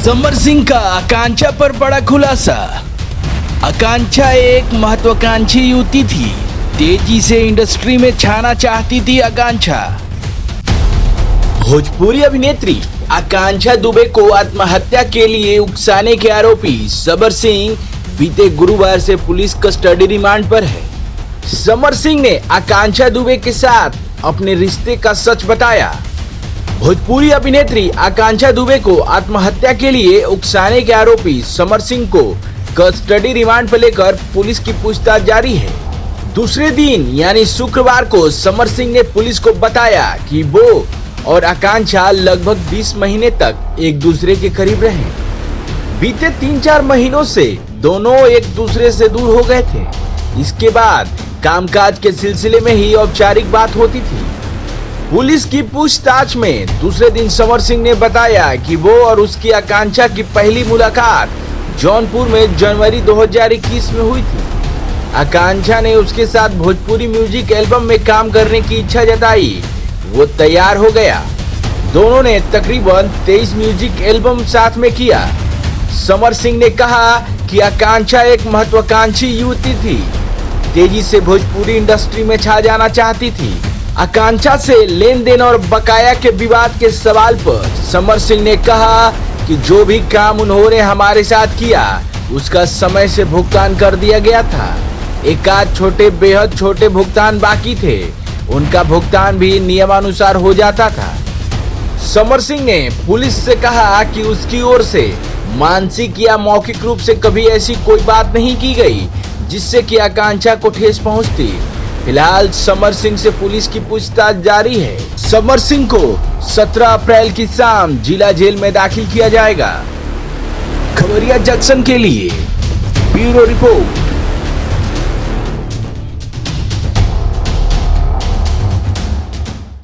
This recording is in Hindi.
समर सिंह का आकांक्षा पर बड़ा खुलासा। आकांक्षा एक महत्वाकांक्षी युवती थी, तेजी से इंडस्ट्री में छाना चाहती थी आकांक्षा। भोजपुरी अभिनेत्री आकांक्षा दुबे को आत्महत्या के लिए उकसाने के आरोपी समर सिंह बीते गुरुवार से पुलिस कस्टडी रिमांड पर है। समर सिंह ने आकांक्षा दुबे के साथ अपने रिश्ते का सच बताया। भोजपुरी अभिनेत्री आकांक्षा दुबे को आत्महत्या के लिए उकसाने के आरोपी समर सिंह को कस्टडी रिमांड पर लेकर पुलिस की पूछताछ जारी है। दूसरे दिन यानी शुक्रवार को समर सिंह ने पुलिस को बताया कि वो और आकांक्षा लगभग 20 महीने तक एक दूसरे के करीब रहे। बीते 3-4 महीनों से दोनों एक दूसरे से दूर हो गए थे। इसके बाद कामकाज के सिलसिले में ही औपचारिक बात होती थी। पुलिस की पूछताछ में दूसरे दिन समर सिंह ने बताया कि वो और उसकी आकांक्षा की पहली मुलाकात जौनपुर में जनवरी 2021 में हुई थी। आकांक्षा ने उसके साथ भोजपुरी म्यूजिक एल्बम में काम करने की इच्छा जताई। वो तैयार हो गया। दोनों ने तकरीबन 23 म्यूजिक एल्बम साथ में किया। समर सिंह ने कहा कि आकांक्षा एक महत्वाकांक्षी युवती थी, तेजी से भोजपुरी इंडस्ट्री में छा जाना चाहती थी। आकांक्षा से लेन देन और बकाया के विवाद के सवाल पर समर सिंह ने कहा कि जो भी काम उन्होंने हमारे साथ किया उसका समय से भुगतान कर दिया गया था। एक आध छोटे बेहद छोटे भुगतान बाकी थे, उनका भुगतान भी नियमानुसार हो जाता था। समर सिंह ने पुलिस से कहा कि उसकी ओर से मानसिक या मौखिक रूप से कभी ऐसी कोई बात नहीं की गई जिससे कि आकांक्षा को ठेस पहुंचती। फिलहाल समर सिंह से पुलिस की पूछताछ जारी है। समर सिंह को 17 अप्रैल की शाम जिला जेल में दाखिल किया जाएगा। खबरिया जंक्शन के लिए ब्यूरो रिपोर्ट।